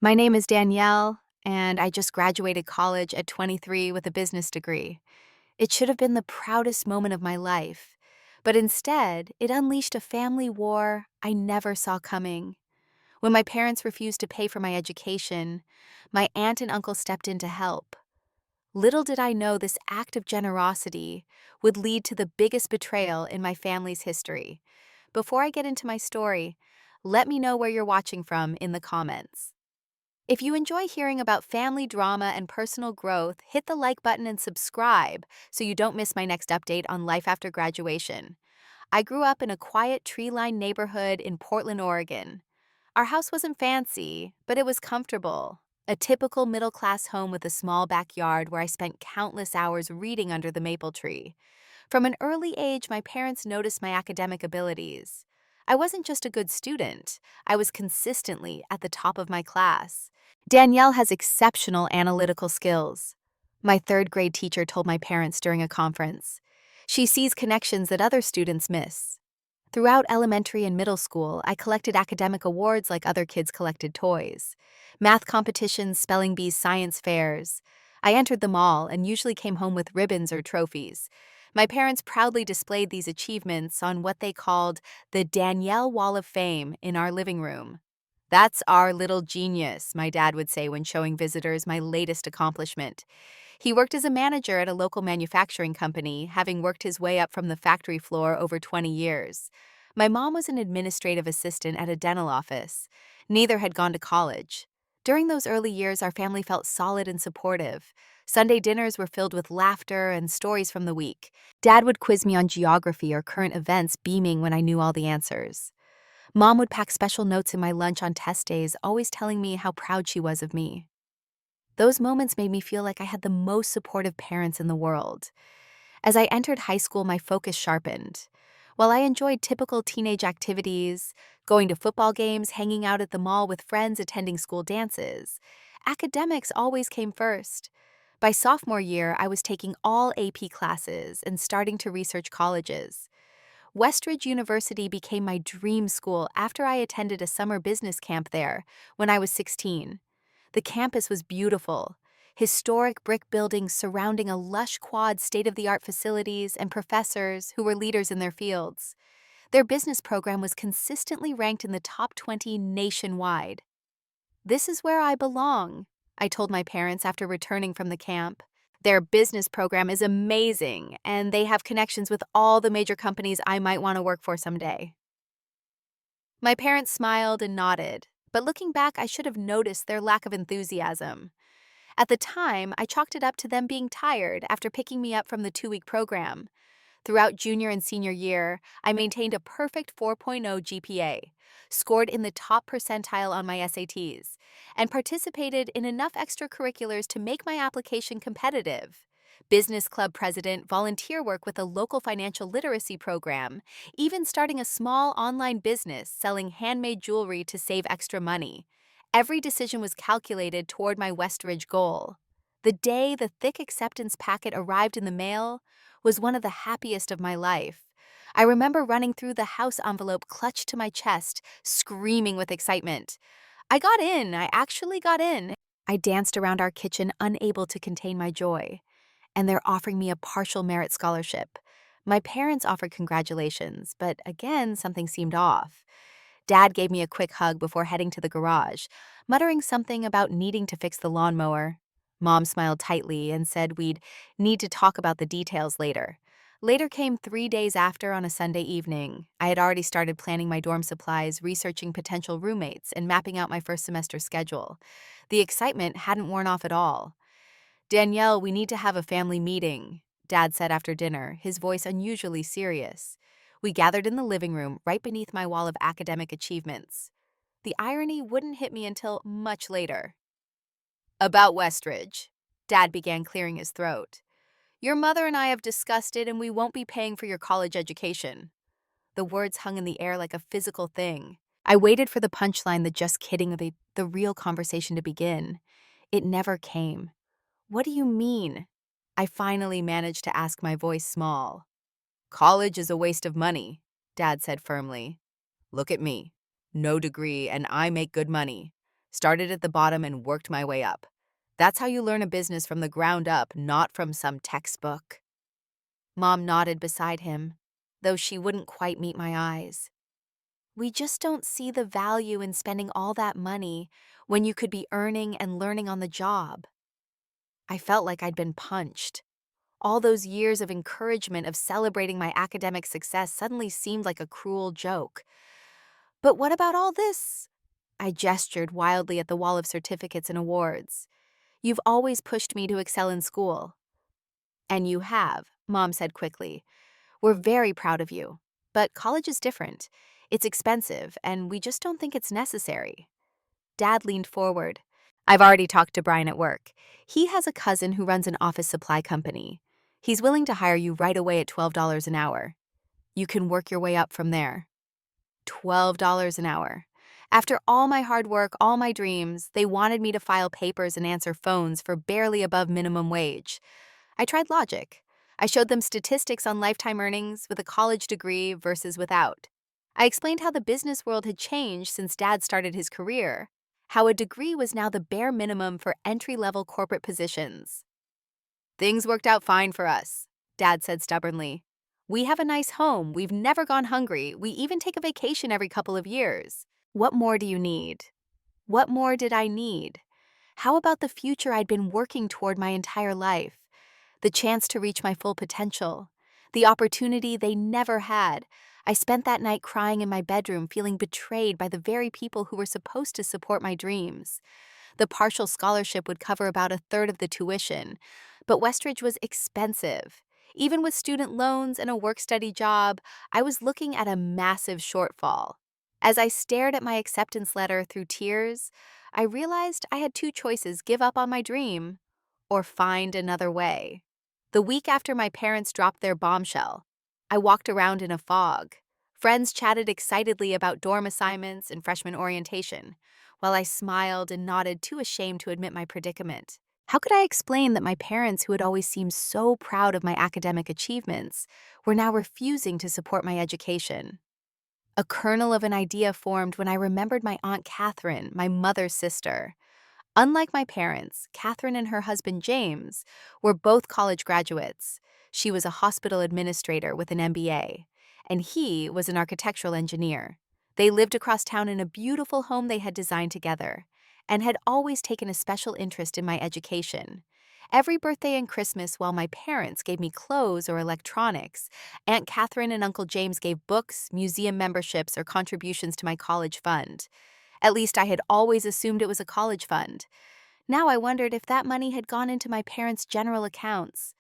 My name is Danielle, and I just graduated college at 23 with a business degree. It should have been the proudest moment of my life, but instead, it unleashed a family war I never saw coming. When my parents refused to pay for my education, my aunt and uncle stepped in to help. Little did I know this act of generosity would lead to the biggest betrayal in my family's history. Before I get into my story, let me know where you're watching from in the comments. If you enjoy hearing about family drama and personal growth, hit the like button and subscribe so you don't miss my next update on life after graduation. I grew up in a quiet tree-lined neighborhood in Portland, Oregon. Our house wasn't fancy, but it was comfortable. A typical middle-class home with a small backyard where I spent countless hours reading under the maple tree. From an early age, my parents noticed my academic abilities. I wasn't just a good student, I was consistently at the top of my class. Danielle has exceptional analytical skills. My third grade teacher told my parents during a conference. She sees connections that other students miss. Throughout elementary and middle school, I collected academic awards like other kids collected toys. Math competitions, spelling bees, science fairs. I entered them all and usually came home with ribbons or trophies. My parents proudly displayed these achievements on what they called the Danielle Wall of Fame in our living room. "That's our little genius," my dad would say when showing visitors my latest accomplishment. He worked as a manager at a local manufacturing company, having worked his way up from the factory floor over 20 years. My mom was an administrative assistant at a dental office. Neither had gone to college. During those early years, our family felt solid and supportive. Sunday dinners were filled with laughter and stories from the week. Dad would quiz me on geography or current events, beaming when I knew all the answers. Mom would pack special notes in my lunch on test days, always telling me how proud she was of me. Those moments made me feel like I had the most supportive parents in the world. As I entered high school, my focus sharpened. While I enjoyed typical teenage activities, going to football games, hanging out at the mall with friends, attending school dances, academics always came first. By sophomore year, I was taking all AP classes and starting to research colleges. Westridge University became my dream school after I attended a summer business camp there when I was 16. The campus was beautiful. Historic brick buildings surrounding a lush quad state-of-the-art facilities and professors who were leaders in their fields. Their business program was consistently ranked in the top 20 nationwide. "This is where I belong," I told my parents after returning from the camp. "Their business program is amazing, and they have connections with all the major companies I might want to work for someday." My parents smiled and nodded, but looking back, I should have noticed their lack of enthusiasm. At the time, I chalked it up to them being tired after picking me up from the 2-week program. Throughout junior and senior year, I maintained a perfect 4.0 GPA, scored in the top percentile on my SATs, and participated in enough extracurriculars to make my application competitive. Business club president, volunteer work with a local financial literacy program, even starting a small online business selling handmade jewelry to save extra money. Every decision was calculated toward my Westridge goal. The day the thick acceptance packet arrived in the mail was one of the happiest of my life. I remember running through the house envelope clutched to my chest, screaming with excitement. I got in! I actually got in! I danced around our kitchen, unable to contain my joy. And they're offering me a partial merit scholarship. My parents offered congratulations, but again, something seemed off. Dad gave me a quick hug before heading to the garage, muttering something about needing to fix the lawnmower. Mom smiled tightly and said we'd need to talk about the details later. Later came 3 days after on a Sunday evening. I had already started planning my dorm supplies, researching potential roommates, and mapping out my first semester schedule. The excitement hadn't worn off at all. "Danielle, we need to have a family meeting," Dad said after dinner, his voice unusually serious. We gathered in the living room, right beneath my wall of academic achievements. The irony wouldn't hit me until much later. "About Westridge," Dad began, clearing his throat. "Your mother and I have discussed it, and we won't be paying for your college education." The words hung in the air like a physical thing. I waited for the punchline, the "just kidding" of the real conversation to begin. It never came. "What do you mean?" I finally managed to ask, my voice small. "College is a waste of money," Dad said firmly. "Look at me. No degree, and I make good money. Started at the bottom and worked my way up. That's how you learn a business from the ground up, not from some textbook. Mom nodded beside him, though she wouldn't quite meet my eyes. We just don't see the value in spending all that money when you could be earning and learning on the job. I felt like I'd been punched. All those years of encouragement of celebrating my academic success suddenly seemed like a cruel joke. But what about all this? I gestured wildly at the wall of certificates and awards. You've always pushed me to excel in school. And you have, Mom said quickly. We're very proud of you. But college is different. It's expensive, and we just don't think it's necessary. Dad leaned forward. I've already talked to Brian at work. He has a cousin who runs an office supply company. He's willing to hire you right away at $12 an hour. You can work your way up from there. $12 an hour. After all my hard work, all my dreams, they wanted me to file papers and answer phones for barely above minimum wage. I tried logic. I showed them statistics on lifetime earnings with a college degree versus without. I explained how the business world had changed since Dad started his career, how a degree was now the bare minimum for entry-level corporate positions. Things worked out fine for us, Dad said stubbornly. We have a nice home, we've never gone hungry, we even take a vacation every couple of years. What more do you need? What more did I need? How about the future I'd been working toward my entire life? The chance to reach my full potential. The opportunity they never had. I spent that night crying in my bedroom, feeling betrayed by the very people who were supposed to support my dreams. The partial scholarship would cover about a third of the tuition, but Westridge was expensive. Even with student loans and a work-study job, I was looking at a massive shortfall. As I stared at my acceptance letter through tears, I realized I had two choices: give up on my dream or find another way. The week after my parents dropped their bombshell, I walked around in a fog. Friends chatted excitedly about dorm assignments and freshman orientation, while I smiled and nodded, too ashamed to admit my predicament. How could I explain that my parents, who had always seemed so proud of my academic achievements, were now refusing to support my education? A kernel of an idea formed when I remembered my Aunt Catherine, my mother's sister. Unlike my parents, Catherine and her husband James were both college graduates. She was a hospital administrator with an MBA, and he was an architectural engineer. They lived across town in a beautiful home they had designed together, and had always taken a special interest in my education. Every birthday and Christmas, while my parents gave me clothes or electronics, Aunt Catherine and Uncle James gave books, museum memberships, or contributions to my college fund. At least I had always assumed it was a college fund. Now I wondered if that money had gone into my parents' general accounts.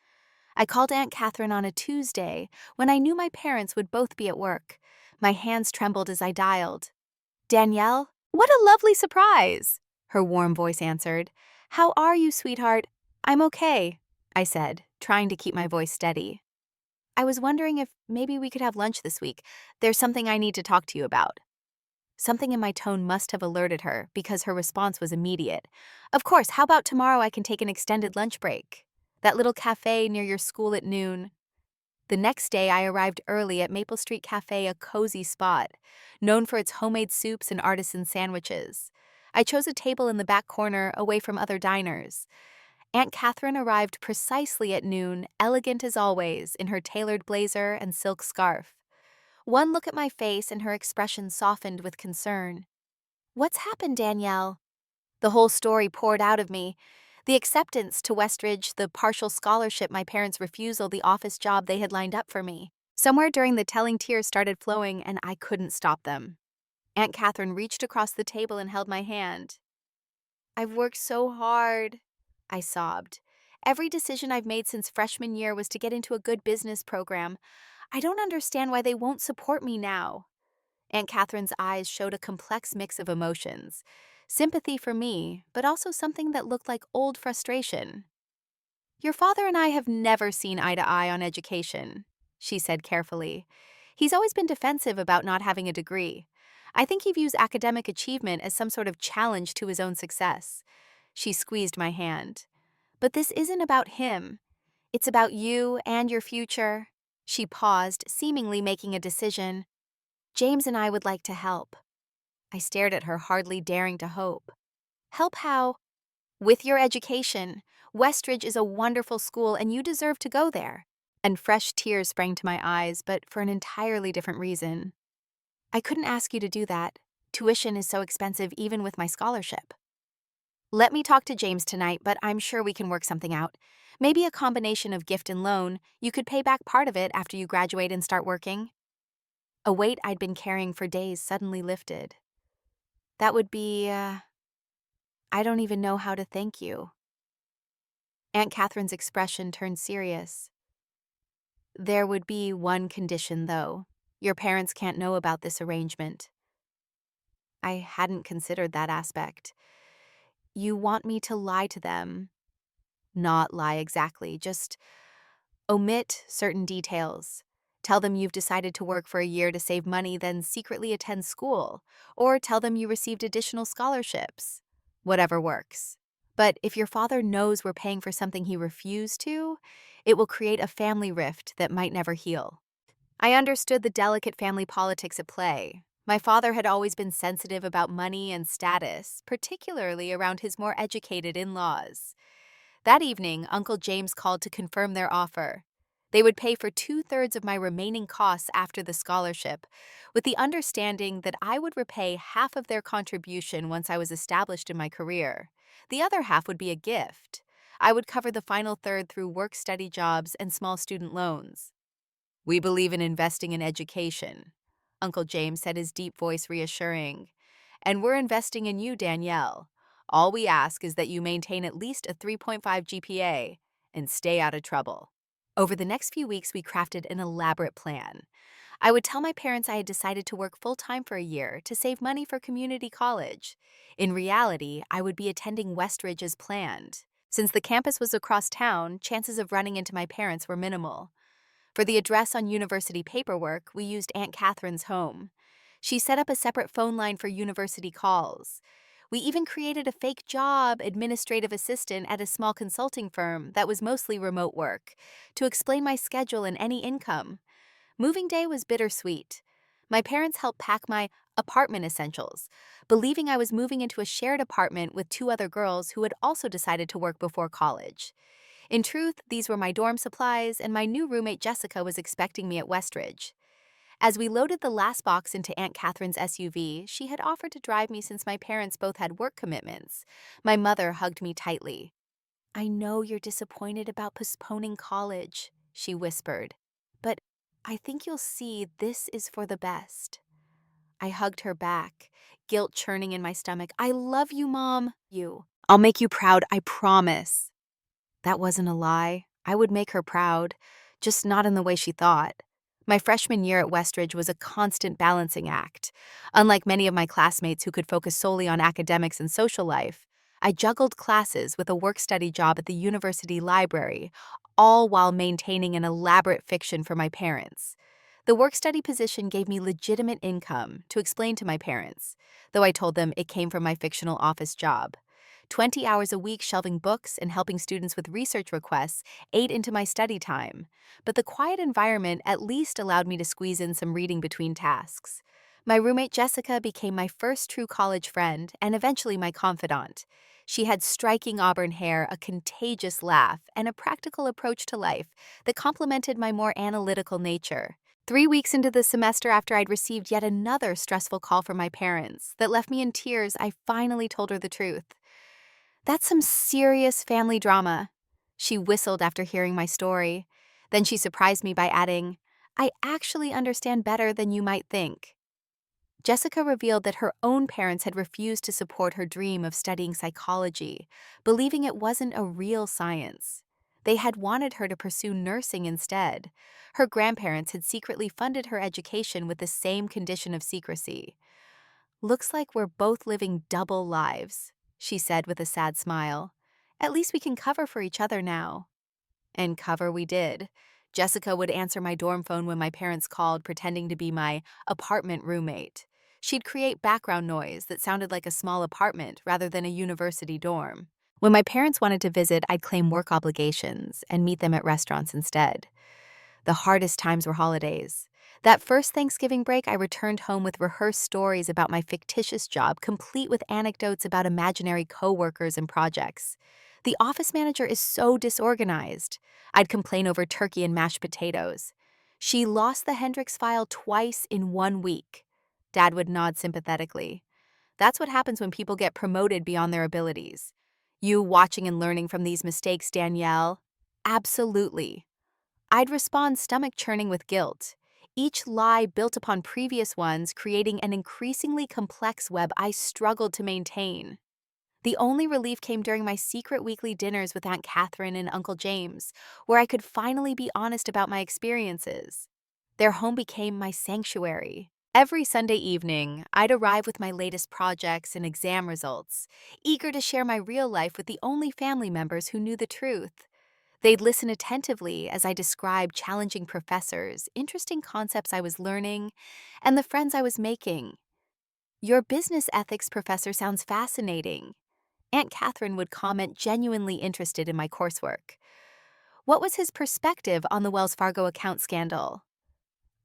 I called Aunt Catherine on a Tuesday when I knew my parents would both be at work. My hands trembled as I dialed. Danielle, what a lovely surprise, her warm voice answered. How are you, sweetheart? I'm okay, I said, trying to keep my voice steady. I was wondering if maybe we could have lunch this week. There's something I need to talk to you about. Something in my tone must have alerted her, because her response was immediate. Of course, how about tomorrow I can take an extended lunch break? That little cafe near your school at noon. The next day I arrived early at Maple Street Cafe, a cozy spot, known for its homemade soups and artisan sandwiches. I chose a table in the back corner, away from other diners. Aunt Catherine arrived precisely at noon, elegant as always, in her tailored blazer and silk scarf. One look at my face and her expression softened with concern. What's happened, Danielle? The whole story poured out of me. The acceptance to Westridge, the partial scholarship, my parents' refusal, the office job they had lined up for me. Somewhere during the telling tears started flowing, and I couldn't stop them. Aunt Catherine reached across the table and held my hand. I've worked so hard, I sobbed. Every decision I've made since freshman year was to get into a good business program. I don't understand why they won't support me now. Aunt Catherine's eyes showed a complex mix of emotions. Sympathy for me, but also something that looked like old frustration. Your father and I have never seen eye to eye on education, she said carefully. He's always been defensive about not having a degree. I think he views academic achievement as some sort of challenge to his own success. She squeezed my hand. But this isn't about him. It's about you and your future. She paused, seemingly making a decision. James and I would like to help. I stared at her, hardly daring to hope. Help how? With your education. Westridge is a wonderful school and you deserve to go there. And fresh tears sprang to my eyes, but for an entirely different reason. I couldn't ask you to do that. Tuition is so expensive even with my scholarship. Let me talk to James tonight, but I'm sure we can work something out. Maybe a combination of gift and loan. You could pay back part of it after you graduate and start working. A weight I'd been carrying for days suddenly lifted. That would be, I don't even know how to thank you. Aunt Catherine's expression turned serious. There would be one condition, though. Your parents can't know about this arrangement. I hadn't considered that aspect. You want me to lie to them. Not lie exactly, just omit certain details. Tell them you've decided to work for a year to save money, then secretly attend school. Or tell them you received additional scholarships. Whatever works. But if your father knows we're paying for something he refused to, it will create a family rift that might never heal. I understood the delicate family politics at play. My father had always been sensitive about money and status, particularly around his more educated in-laws. That evening, Uncle James called to confirm their offer. They would pay for 2/3 of my remaining costs after the scholarship, with the understanding that I would repay half of their contribution once I was established in my career. The other half would be a gift. I would cover the final third through work-study jobs and small student loans. We believe in investing in education, Uncle James said, his deep voice reassuring. And we're investing in you, Danielle. All we ask is that you maintain at least a 3.5 GPA and stay out of trouble. Over the next few weeks, we crafted an elaborate plan. I would tell my parents I had decided to work full-time for a year to save money for community college. In reality, I would be attending Westridge as planned. Since the campus was across town, chances of running into my parents were minimal. For the address on university paperwork, we used Aunt Catherine's home. She set up a separate phone line for university calls. We even created a fake job, administrative assistant at a small consulting firm that was mostly remote work, to explain my schedule and any income. Moving day was bittersweet. My parents helped pack my apartment essentials, believing I was moving into a shared apartment with 2 other girls who had also decided to work before college. In truth, these were my dorm supplies, and my new roommate Jessica was expecting me at Westridge. As we loaded the last box into Aunt Catherine's SUV, she had offered to drive me since my parents both had work commitments. My mother hugged me tightly. I know you're disappointed about postponing college, she whispered, but I think you'll see this is for the best. I hugged her back, guilt churning in my stomach. I love you, Mom. I'll make you proud, I promise. That wasn't a lie. I would make her proud, just not in the way she thought. My freshman year at Westridge was a constant balancing act. Unlike many of my classmates who could focus solely on academics and social life, I juggled classes with a work-study job at the university library, all while maintaining an elaborate fiction for my parents. The work-study position gave me legitimate income to explain to my parents, though I told them it came from my fictional office job. 20 hours a week shelving books and helping students with research requests ate into my study time, but the quiet environment at least allowed me to squeeze in some reading between tasks. My roommate Jessica became my first true college friend and eventually my confidant. She had striking auburn hair, a contagious laugh, and a practical approach to life that complemented my more analytical nature. 3 weeks into the semester, after I'd received yet another stressful call from my parents that left me in tears, I finally told her the truth. That's some serious family drama. She whistled after hearing my story. Then she surprised me by adding, I actually understand better than you might think. Jessica revealed that her own parents had refused to support her dream of studying psychology, believing it wasn't a real science. They had wanted her to pursue nursing instead. Her grandparents had secretly funded her education with the same condition of secrecy. Looks like we're both living double lives, she said with a sad smile. At least we can cover for each other now. And cover we did. Jessica would answer my dorm phone when my parents called, pretending to be my apartment roommate. She'd create background noise that sounded like a small apartment rather than a university dorm. When my parents wanted to visit, I'd claim work obligations and meet them at restaurants instead. The hardest times were holidays. That first Thanksgiving break, I returned home with rehearsed stories about my fictitious job, complete with anecdotes about imaginary coworkers and projects. The office manager is so disorganized. I'd complain over turkey and mashed potatoes. She lost the Hendrix file twice in 1 week. Dad would nod sympathetically. That's what happens when people get promoted beyond their abilities. You watching and learning from these mistakes, Danielle? Absolutely. I'd respond stomach churning with guilt. Each lie built upon previous ones, creating an increasingly complex web I struggled to maintain. The only relief came during my secret weekly dinners with Aunt Catherine and Uncle James, where I could finally be honest about my experiences. Their home became my sanctuary. Every Sunday evening, I'd arrive with my latest projects and exam results, eager to share my real life with the only family members who knew the truth. They'd listen attentively as I described challenging professors, interesting concepts I was learning, and the friends I was making. Your business ethics professor sounds fascinating. Aunt Catherine would comment, genuinely interested in my coursework. What was his perspective on the Wells Fargo account scandal?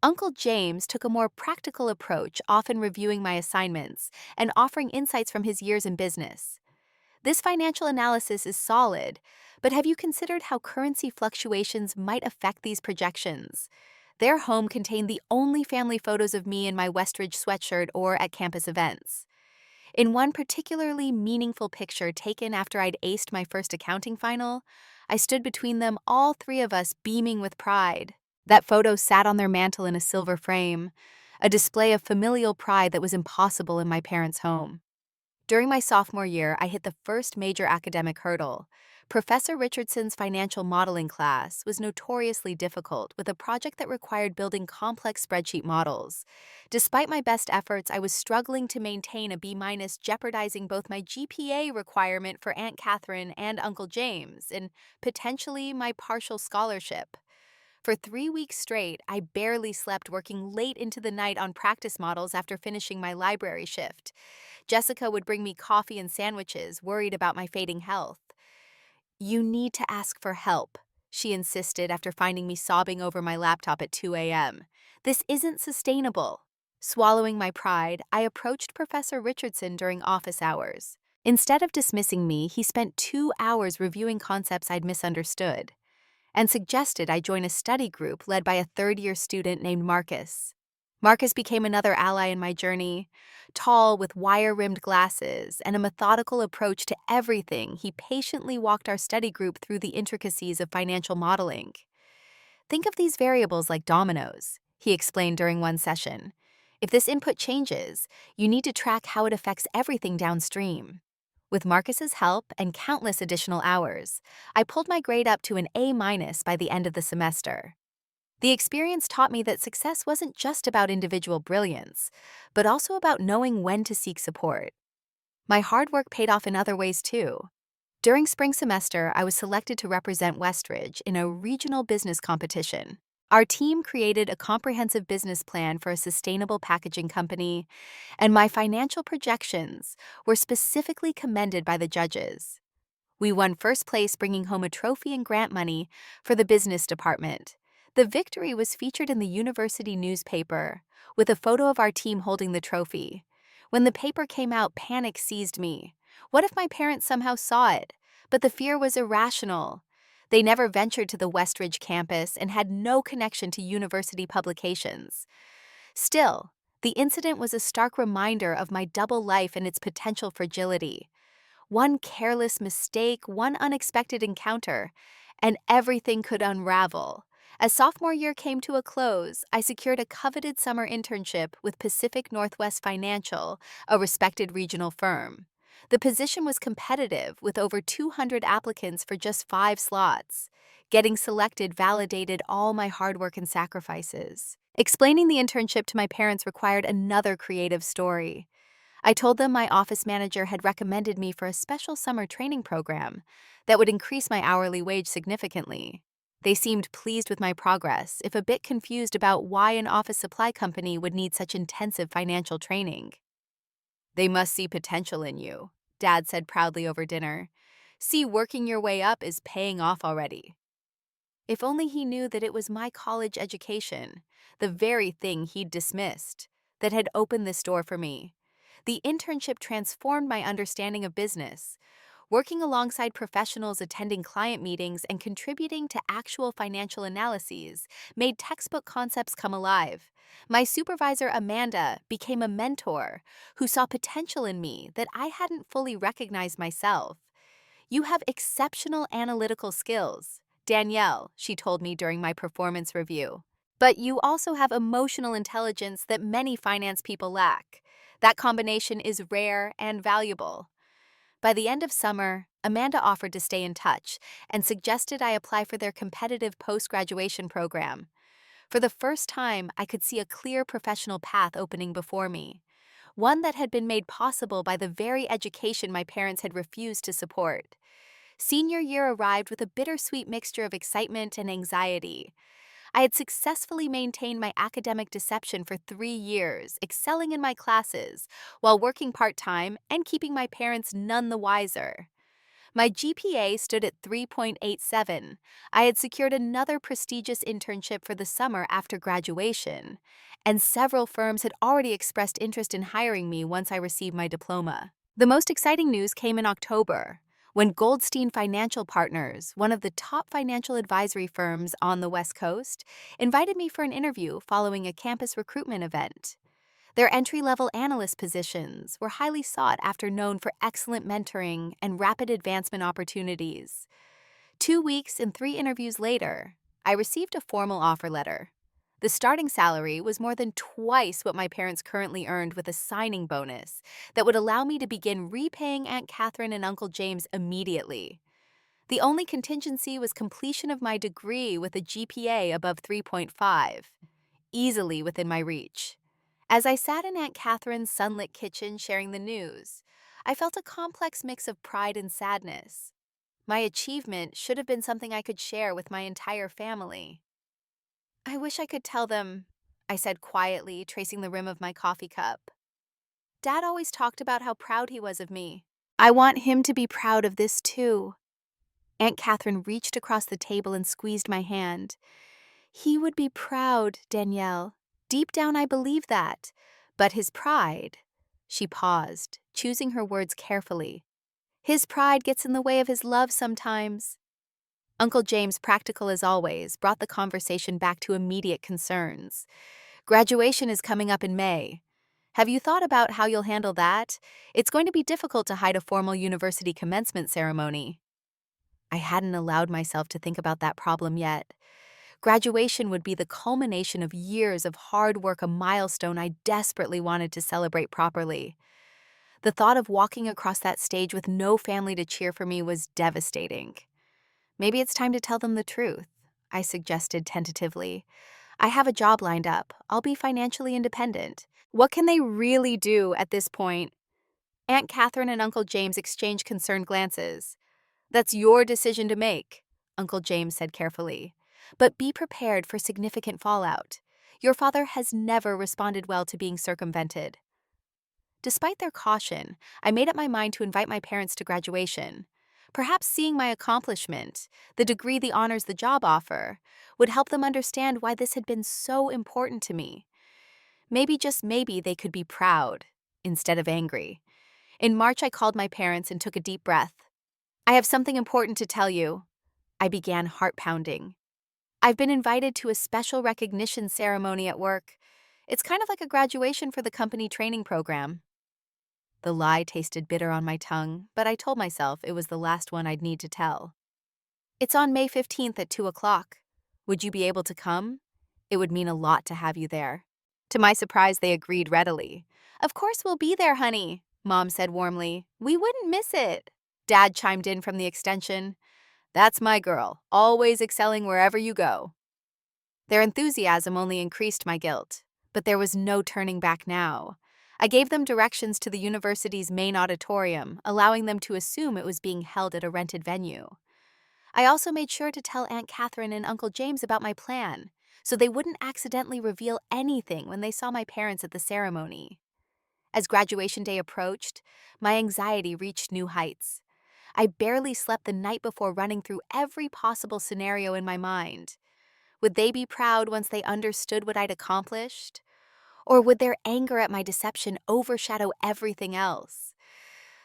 Uncle James took a more practical approach, often reviewing my assignments and offering insights from his years in business. This financial analysis is solid, but have you considered how currency fluctuations might affect these projections? Their home contained the only family photos of me in my Westridge sweatshirt or at campus events. In one particularly meaningful picture taken after I'd aced my first accounting final, I stood between them, all three of us beaming with pride. That photo sat on their mantel in a silver frame, a display of familial pride that was impossible in my parents' home. During my sophomore year, I hit the first major academic hurdle. Professor Richardson's financial modeling class was notoriously difficult, with a project that required building complex spreadsheet models. Despite my best efforts, I was struggling to maintain a B-, jeopardizing both my GPA requirement for Aunt Catherine and Uncle James, and potentially my partial scholarship. For 3 weeks straight, I barely slept, working late into the night on practice models after finishing my library shift. Jessica would bring me coffee and sandwiches, worried about my fading health. "You need to ask for help," she insisted after finding me sobbing over my laptop at 2 a.m. "This isn't sustainable." Swallowing my pride, I approached Professor Richardson during office hours. Instead of dismissing me, he spent 2 hours reviewing concepts I'd misunderstood and suggested I join a study group led by a third-year student named Marcus. Marcus became another ally in my journey. Tall, with wire-rimmed glasses and a methodical approach to everything, he patiently walked our study group through the intricacies of financial modeling. "Think of these variables like dominoes," he explained during one session. "If this input changes, you need to track how it affects everything downstream." With Marcus's help and countless additional hours, I pulled my grade up to an A- by the end of the semester. The experience taught me that success wasn't just about individual brilliance, but also about knowing when to seek support. My hard work paid off in other ways too. During spring semester, I was selected to represent Westridge in a regional business competition. Our team created a comprehensive business plan for a sustainable packaging company, and my financial projections were specifically commended by the judges. We won first place, bringing home a trophy and grant money for the business department. The victory was featured in the university newspaper, with a photo of our team holding the trophy. When the paper came out, panic seized me. What if my parents somehow saw it? But the fear was irrational. They never ventured to the Westridge campus and had no connection to university publications. Still, the incident was a stark reminder of my double life and its potential fragility. One careless mistake, one unexpected encounter, and everything could unravel. As sophomore year came to a close, I secured a coveted summer internship with Pacific Northwest Financial, a respected regional firm. The position was competitive, with over 200 applicants for just 5 slots. Getting selected validated all my hard work and sacrifices. Explaining the internship to my parents required another creative story. I told them my office manager had recommended me for a special summer training program that would increase my hourly wage significantly. They seemed pleased with my progress, if a bit confused about why an office supply company would need such intensive financial training. "They must see potential in you," Dad said proudly over dinner. "See, working your way up is paying off already." If only he knew that it was my college education, the very thing he'd dismissed, that had opened this door for me. The internship transformed my understanding of business. Working alongside professionals, attending client meetings, and contributing to actual financial analyses made textbook concepts come alive. My supervisor, Amanda, became a mentor who saw potential in me that I hadn't fully recognized myself. You have exceptional analytical skills, Danielle, she told me during my performance review. But you also have emotional intelligence that many finance people lack. That combination is rare and valuable. By the end of summer, Amanda offered to stay in touch and suggested I apply for their competitive post-graduation program. For the first time, I could see a clear professional path opening before me, one that had been made possible by the very education my parents had refused to support. Senior year arrived with a bittersweet mixture of excitement and anxiety. I had successfully maintained my academic deception for 3 years, excelling in my classes, while working part-time and keeping my parents none the wiser. My GPA stood at 3.87. I had secured another prestigious internship for the summer after graduation, and several firms had already expressed interest in hiring me once I received my diploma. The most exciting news came in October, when Goldstein Financial Partners, one of the top financial advisory firms on the West Coast, invited me for an interview following a campus recruitment event. Their entry-level analyst positions were highly sought after, known for excellent mentoring and rapid advancement opportunities. 2 weeks and 3 interviews later, I received a formal offer letter. The starting salary was more than twice what my parents currently earned, with a signing bonus that would allow me to begin repaying Aunt Catherine and Uncle James immediately. The only contingency was completion of my degree with a GPA above 3.5, easily within my reach. As I sat in Aunt Catherine's sunlit kitchen sharing the news, I felt a complex mix of pride and sadness. My achievement should have been something I could share with my entire family. I wish I could tell them, I said quietly, tracing the rim of my coffee cup. Dad always talked about how proud he was of me. I want him to be proud of this too. Aunt Catherine reached across the table and squeezed my hand. He would be proud, Danielle. Deep down, I believe that. But his pride... She paused, choosing her words carefully. His pride gets in the way of his love sometimes. Uncle James, practical as always, brought the conversation back to immediate concerns. Graduation is coming up in May. Have you thought about how you'll handle that? It's going to be difficult to hide a formal university commencement ceremony. I hadn't allowed myself to think about that problem yet. Graduation would be the culmination of years of hard work, a milestone I desperately wanted to celebrate properly. The thought of walking across that stage with no family to cheer for me was devastating. Maybe it's time to tell them the truth, I suggested tentatively. I have a job lined up. I'll be financially independent. What can they really do at this point? Aunt Catherine and Uncle James exchanged concerned glances. That's your decision to make, Uncle James said carefully. But be prepared for significant fallout. Your father has never responded well to being circumvented. Despite their caution, I made up my mind to invite my parents to graduation. Perhaps seeing my accomplishment, the degree, the honors, the job offer, would help them understand why this had been so important to me. Maybe, just maybe, they could be proud instead of angry. In March, I called my parents and took a deep breath. I have something important to tell you, I began, heart pounding. I've been invited to a special recognition ceremony at work. It's kind of like a graduation for the company training program. The lie tasted bitter on my tongue, but I told myself it was the last one I'd need to tell. It's on May 15th at 2 o'clock. Would you be able to come? It would mean a lot to have you there. To my surprise, they agreed readily. Of course we'll be there, honey, Mom said warmly. We wouldn't miss it. Dad chimed in from the extension. That's my girl, always excelling wherever you go. Their enthusiasm only increased my guilt, but there was no turning back now. I gave them directions to the university's main auditorium, allowing them to assume it was being held at a rented venue. I also made sure to tell Aunt Catherine and Uncle James about my plan, so they wouldn't accidentally reveal anything when they saw my parents at the ceremony. As graduation day approached, my anxiety reached new heights. I barely slept the night before running through every possible scenario in my mind. Would they be proud once they understood what I'd accomplished? Or would their anger at my deception overshadow everything else?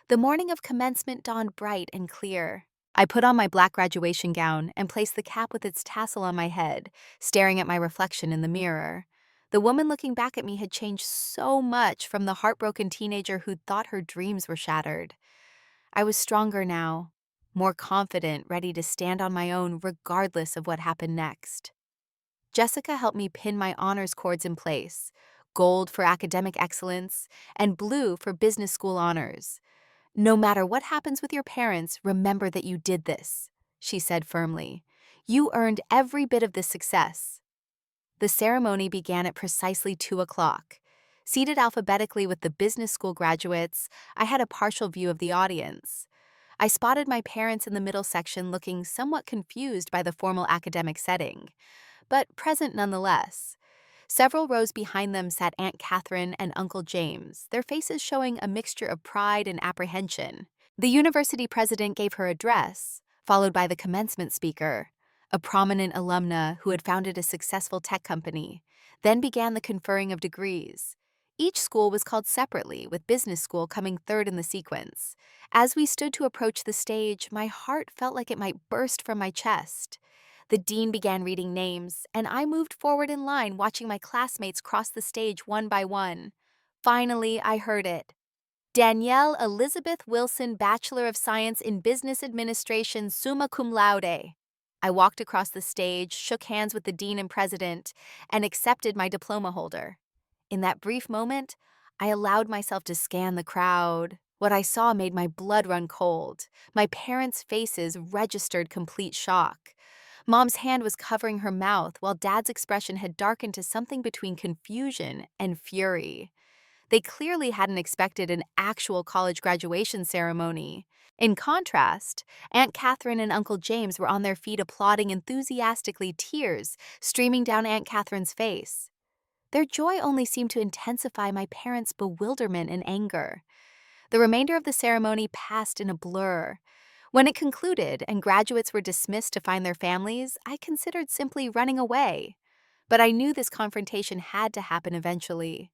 The morning of commencement dawned bright and clear. I put on my black graduation gown and placed the cap with its tassel on my head, staring at my reflection in the mirror. The woman looking back at me had changed so much from the heartbroken teenager who'd thought her dreams were shattered. I was stronger now, more confident, ready to stand on my own regardless of what happened next. Jessica helped me pin my honors cords in place, gold for academic excellence and blue for business school honors. No matter what happens with your parents, remember that you did this, she said firmly. You earned every bit of this success. The ceremony began at precisely 2 o'clock. Seated alphabetically with the business school graduates, I had a partial view of the audience. I spotted my parents in the middle section looking somewhat confused by the formal academic setting, but present nonetheless. Several rows behind them sat Aunt Catherine and Uncle James, their faces showing a mixture of pride and apprehension. The university president gave her address, followed by the commencement speaker, a prominent alumna who had founded a successful tech company. Then began the conferring of degrees. Each school was called separately, with business school coming third in the sequence. As we stood to approach the stage, my heart felt like it might burst from my chest. The dean began reading names, and I moved forward in line, watching my classmates cross the stage one by one. Finally, I heard it. Danielle Elizabeth Wilson, Bachelor of Science in Business Administration, summa cum laude. I walked across the stage, shook hands with the dean and president, and accepted my diploma holder. In that brief moment, I allowed myself to scan the crowd. What I saw made my blood run cold. My parents' faces registered complete shock. Mom's hand was covering her mouth, while Dad's expression had darkened to something between confusion and fury. They clearly hadn't expected an actual college graduation ceremony. In contrast, Aunt Catherine and Uncle James were on their feet applauding enthusiastically, tears streaming down Aunt Catherine's face. Their joy only seemed to intensify my parents' bewilderment and anger. The remainder of the ceremony passed in a blur. When it concluded and graduates were dismissed to find their families, I considered simply running away. But I knew this confrontation had to happen eventually.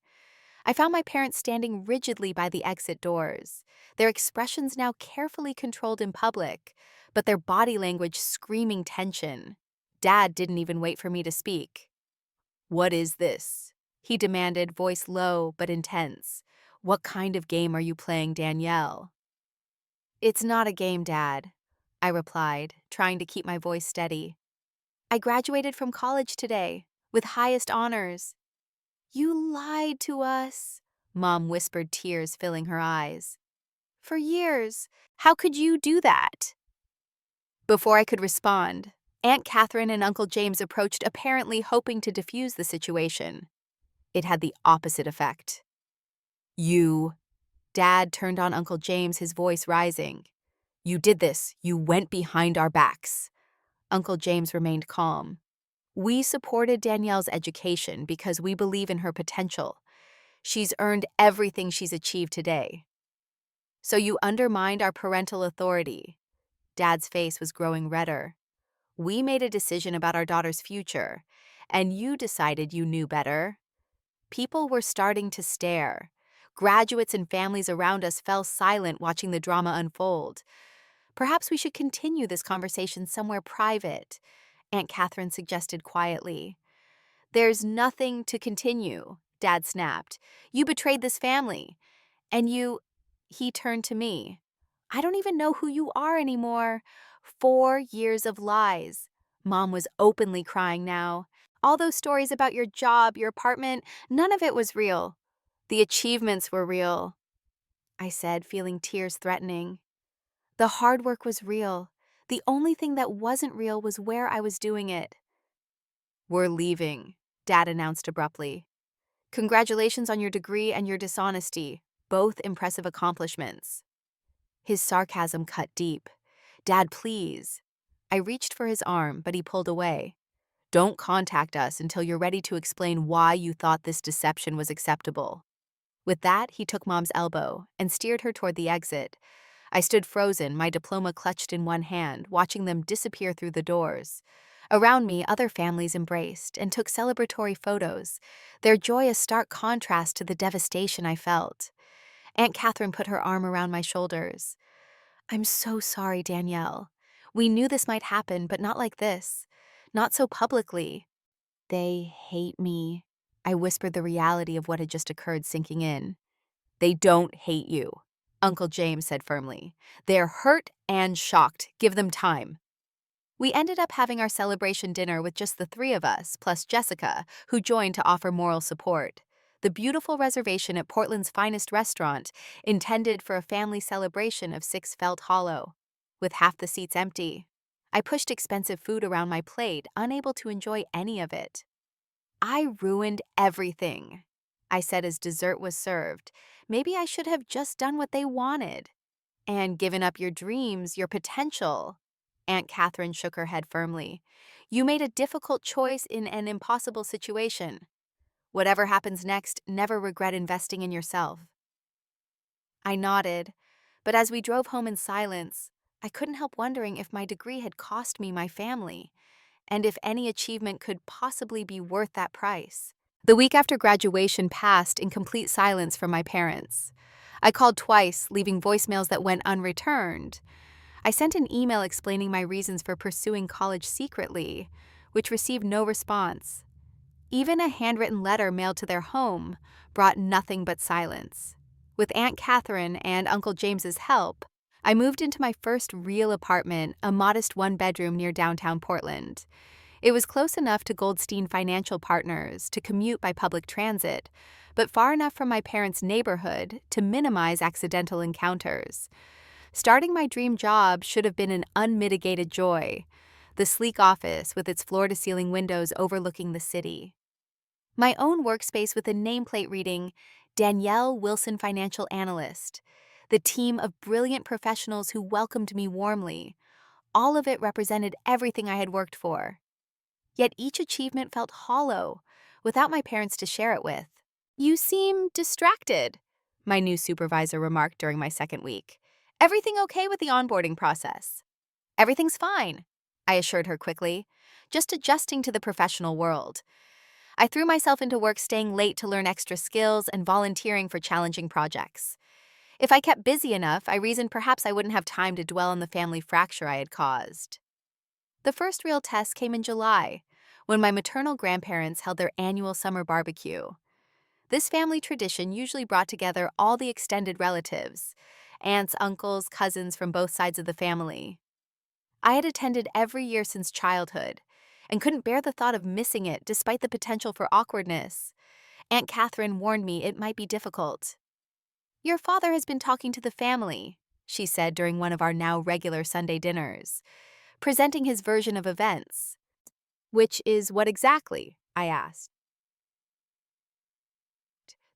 I found my parents standing rigidly by the exit doors, their expressions now carefully controlled in public, but their body language screaming tension. Dad didn't even wait for me to speak. "What is this?" he demanded, voice low but intense. "What kind of game are you playing, Danielle?" "It's not a game, Dad," I replied, trying to keep my voice steady. "I graduated from college today, with highest honors." "You lied to us," Mom whispered, tears filling her eyes. "For years. How could you do that?" Before I could respond, Aunt Catherine and Uncle James approached, apparently hoping to defuse the situation. It had the opposite effect. Dad turned on Uncle James, his voice rising. "You did this. You went behind our backs." Uncle James remained calm. "We supported Danielle's education because we believe in her potential. She's earned everything she's achieved today." "So you undermined our parental authority." Dad's face was growing redder. "We made a decision about our daughter's future, and you decided you knew better." People were starting to stare. Graduates and families around us fell silent watching the drama unfold. "Perhaps we should continue this conversation somewhere private," Aunt Catherine suggested quietly. "There's nothing to continue," Dad snapped. "You betrayed this family. And he turned to me. "I don't even know who you are anymore." 4 years of lies. Mom was openly crying now. "All those stories about your job, your apartment, none of it was real. The achievements were real," I said, feeling tears threatening. "The hard work was real. The only thing that wasn't real was where I was doing it." "We're leaving," Dad announced abruptly. "Congratulations on your degree and your dishonesty, both impressive accomplishments." His sarcasm cut deep. "Dad, please." I reached for his arm, but he pulled away. "Don't contact us until you're ready to explain why you thought this deception was acceptable." With that, he took Mom's elbow and steered her toward the exit. I stood frozen, my diploma clutched in one hand, watching them disappear through the doors. Around me, other families embraced and took celebratory photos, their joy a stark contrast to the devastation I felt. Aunt Catherine put her arm around my shoulders. "I'm so sorry, Danielle. We knew this might happen, but not like this. Not so publicly." "They hate me," I whispered, the reality of what had just occurred sinking in. "They don't hate you," Uncle James said firmly. "They're hurt and shocked. Give them time." We ended up having our celebration dinner with just the three of us, plus Jessica, who joined to offer moral support. The beautiful reservation at Portland's finest restaurant, intended for a family celebration of six, felt hollow, with half the seats empty. I pushed expensive food around my plate, unable to enjoy any of it. "I ruined everything," I said as dessert was served. "Maybe I should have just done what they wanted." "And given up your dreams, your potential." Aunt Catherine shook her head firmly. "You made a difficult choice in an impossible situation. Whatever happens next, never regret investing in yourself." I nodded, but as we drove home in silence, I couldn't help wondering if my degree had cost me my family, and if any achievement could possibly be worth that price. The week after graduation passed in complete silence from my parents. I called twice, leaving voicemails that went unreturned. I sent an email explaining my reasons for pursuing college secretly, which received no response. Even a handwritten letter mailed to their home brought nothing but silence. With Aunt Catherine and Uncle James's help, I moved into my first real apartment, a modest one-bedroom near downtown Portland. It was close enough to Goldstein Financial Partners to commute by public transit, but far enough from my parents' neighborhood to minimize accidental encounters. Starting my dream job should have been an unmitigated joy. The sleek office with its floor-to-ceiling windows overlooking the city. My own workspace with a nameplate reading, "Danielle Wilson Financial Analyst." The team of brilliant professionals who welcomed me warmly. All of it represented everything I had worked for. Yet each achievement felt hollow, without my parents to share it with. "You seem distracted," my new supervisor remarked during my second week. "Everything okay with the onboarding process?" "Everything's fine," I assured her quickly, just adjusting to the professional world. I threw myself into work, staying late to learn extra skills and volunteering for challenging projects. If I kept busy enough, I reasoned perhaps I wouldn't have time to dwell on the family fracture I had caused. The first real test came in July, when my maternal grandparents held their annual summer barbecue. This family tradition usually brought together all the extended relatives, aunts, uncles, cousins from both sides of the family. I had attended every year since childhood, and couldn't bear the thought of missing it despite the potential for awkwardness. Aunt Catherine warned me it might be difficult. "Your father has been talking to the family," she said during one of our now regular Sunday dinners, presenting his version of events. "Which is what exactly?" I asked.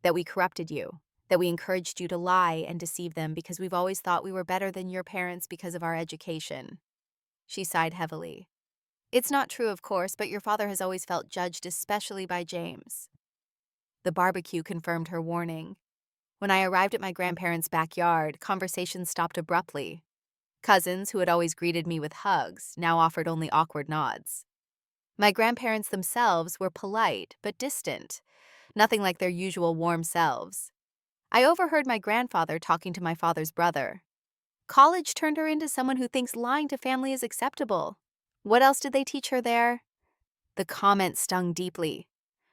"That we corrupted you, that we encouraged you to lie and deceive them because we've always thought we were better than your parents because of our education." She sighed heavily. "It's not true, of course, but your father has always felt judged, especially by James." The barbecue confirmed her warning. When I arrived at my grandparents' backyard, conversation stopped abruptly. Cousins, who had always greeted me with hugs, now offered only awkward nods. My grandparents themselves were polite but distant, nothing like their usual warm selves. I overheard my grandfather talking to my father's brother. "College turned her into someone who thinks lying to family is acceptable. What else did they teach her there?" The comment stung deeply.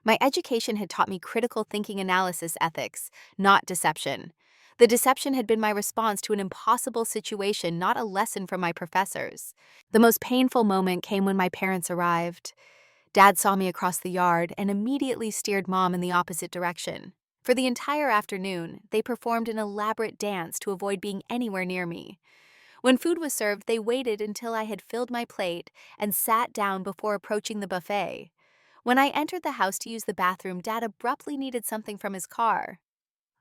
My education had taught me critical thinking, analysis, ethics, not deception. The deception had been my response to an impossible situation, not a lesson from my professors. The most painful moment came when my parents arrived. Dad saw me across the yard and immediately steered Mom in the opposite direction. For the entire afternoon, they performed an elaborate dance to avoid being anywhere near me. When food was served, they waited until I had filled my plate and sat down before approaching the buffet. When I entered the house to use the bathroom, Dad abruptly needed something from his car.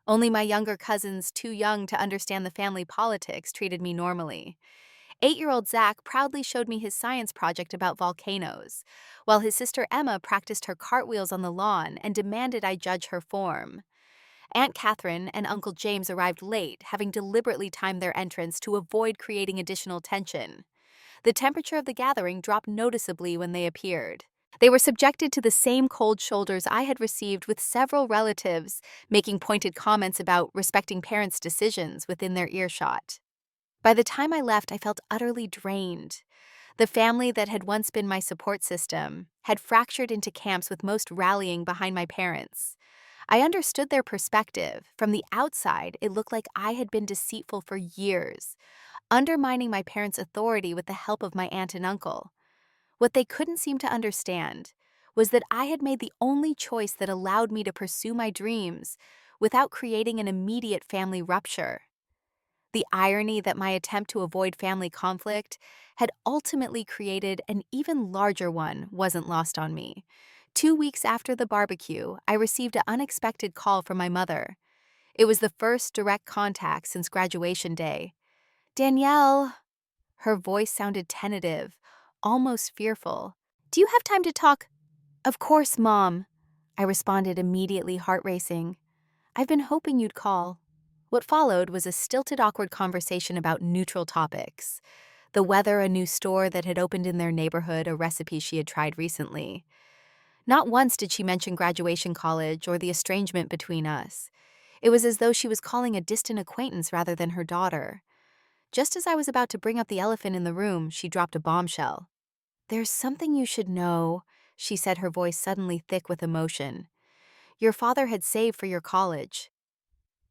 Only my younger cousins, too young to understand the family politics, treated me normally. 8-year-old Zach proudly showed me his science project about volcanoes, while his sister Emma practiced her cartwheels on the lawn and demanded I judge her form. Aunt Catherine and Uncle James arrived late, having deliberately timed their entrance to avoid creating additional tension. The temperature of the gathering dropped noticeably when they appeared. They were subjected to the same cold shoulders I had received with several relatives, making pointed comments about respecting parents' decisions within their earshot. By the time I left, I felt utterly drained. The family that had once been my support system had fractured into camps, with most rallying behind my parents. I understood their perspective. From the outside, it looked like I had been deceitful for years, undermining my parents' authority with the help of my aunt and uncle. What they couldn't seem to understand was that I had made the only choice that allowed me to pursue my dreams without creating an immediate family rupture. The irony that my attempt to avoid family conflict had ultimately created an even larger one wasn't lost on me. 2 weeks after the barbecue, I received an unexpected call from my mother. It was the first direct contact since graduation day. "Danielle," her voice sounded tentative, almost fearful. "Do you have time to talk?" "Of course, Mom," I responded immediately, heart racing. "I've been hoping you'd call." What followed was a stilted, awkward conversation about neutral topics: the weather, a new store that had opened in their neighborhood, a recipe she had tried recently. Not once did she mention graduation college or the estrangement between us. It was as though she was calling a distant acquaintance rather than her daughter. Just as I was about to bring up the elephant in the room, she dropped a bombshell. "There's something you should know," she said, her voice suddenly thick with emotion. "Your father had saved for your college."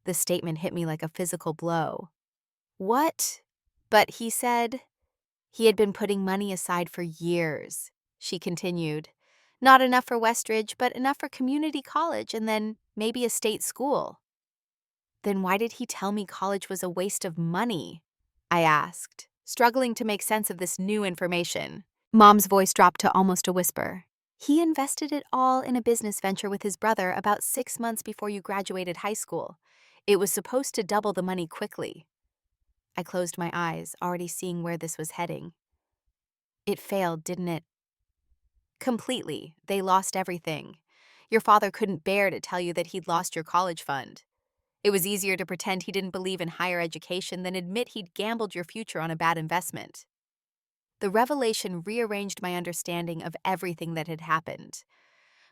The statement hit me like a physical blow. "What?" "But he said he had been putting money aside for years," she continued. "Not enough for Westridge, but enough for community college and then maybe a state school." "Then why did he tell me college was a waste of money?" I asked, struggling to make sense of this new information. Mom's voice dropped to almost a whisper. "He invested it all in a business venture with his brother about 6 months before you graduated high school. It was supposed to double the money quickly." I closed my eyes, already seeing where this was heading. "It failed, didn't it?" "Completely. They lost everything. Your father couldn't bear to tell you that he'd lost your college fund. It was easier to pretend he didn't believe in higher education than admit he'd gambled your future on a bad investment." The revelation rearranged my understanding of everything that had happened.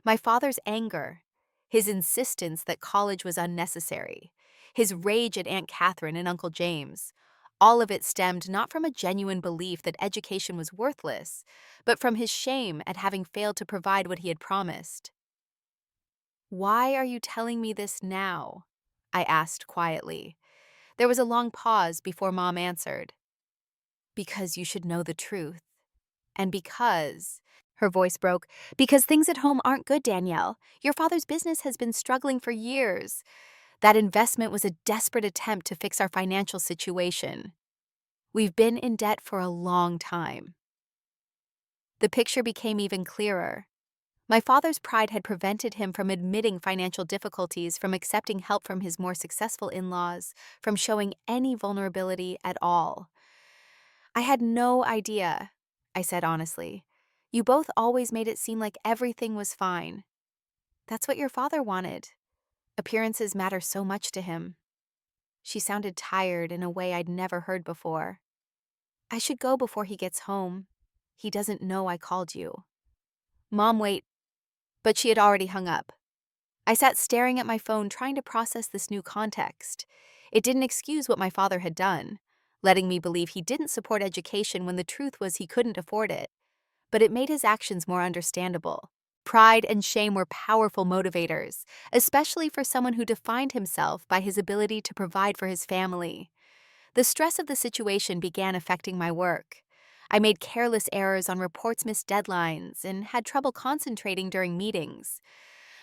My father's anger, his insistence that college was unnecessary, his rage at Aunt Catherine and Uncle James, all of it stemmed not from a genuine belief that education was worthless, but from his shame at having failed to provide what he had promised. "Why are you telling me this now?" I asked quietly. There was a long pause before Mom answered. "Because you should know the truth. And because," her voice broke, "because things at home aren't good, Danielle. Your father's business has been struggling for years. That investment was a desperate attempt to fix our financial situation. We've been in debt for a long time." The picture became even clearer. My father's pride had prevented him from admitting financial difficulties, from accepting help from his more successful in-laws, from showing any vulnerability at all. "I had no idea," I said honestly. "You both always made it seem like everything was fine. That's what your father wanted. Appearances matter so much to him." She sounded tired in a way I'd never heard before. "I should go before he gets home. He doesn't know I called you." "Mom, wait." But she had already hung up. I sat staring at my phone, trying to process this new context. It didn't excuse what my father had done, letting me believe he didn't support education when the truth was he couldn't afford it. But it made his actions more understandable. Pride and shame were powerful motivators, especially for someone who defined himself by his ability to provide for his family. The stress of the situation began affecting my work. I made careless errors on reports, missed deadlines, and had trouble concentrating during meetings.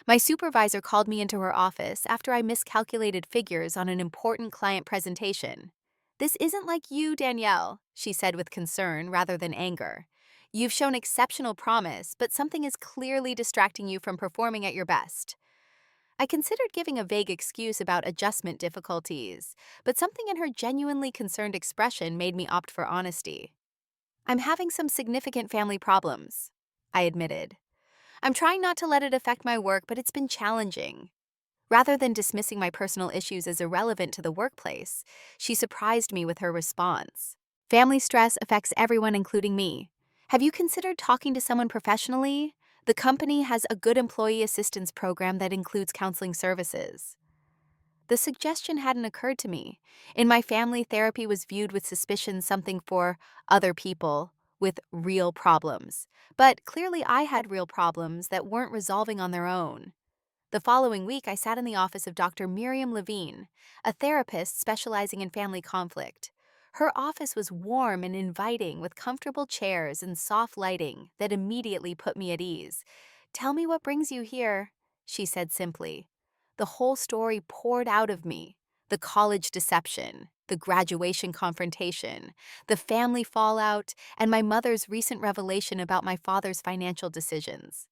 My supervisor called me into her office after I miscalculated figures on an important client presentation. "This isn't like you, Danielle," she said with concern rather than anger. "You've shown exceptional promise, but something is clearly distracting you from performing at your best." I considered giving a vague excuse about adjustment difficulties, but something in her genuinely concerned expression made me opt for honesty. "I'm having some significant family problems," I admitted. "I'm trying not to let it affect my work, but it's been challenging. Rather than dismissing my personal issues as irrelevant to the workplace, she surprised me with her response. Family stress affects everyone, including me. Have you considered talking to someone professionally? The company has a good employee assistance program that includes counseling services. The suggestion hadn't occurred to me. In my family, therapy was viewed with suspicion, something for other people with real problems. But clearly, I had real problems that weren't resolving on their own. The following week, I sat in the office of Dr. Miriam Levine, a therapist specializing in family conflict. Her office was warm and inviting with comfortable chairs and soft lighting that immediately put me at ease. "Tell me what brings you here," she said simply. The whole story poured out of me: the college deception, the graduation confrontation, the family fallout, and my mother's recent revelation about my father's financial decisions.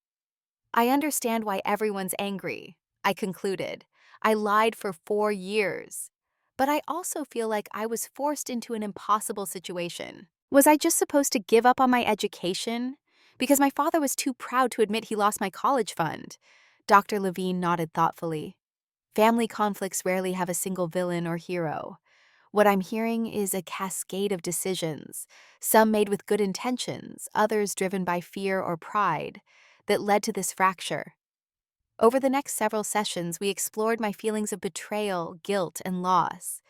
"I understand why everyone's angry," I concluded. "I lied for 4 years. But I also feel like I was forced into an impossible situation. Was I just supposed to give up on my education? Because my father was too proud to admit he lost my college fund." Dr. Levine nodded thoughtfully. "Family conflicts rarely have a single villain or hero. What I'm hearing is a cascade of decisions, some made with good intentions, others driven by fear or pride, that led to this fracture." Over the next several sessions, we explored my feelings of betrayal, guilt, and loss.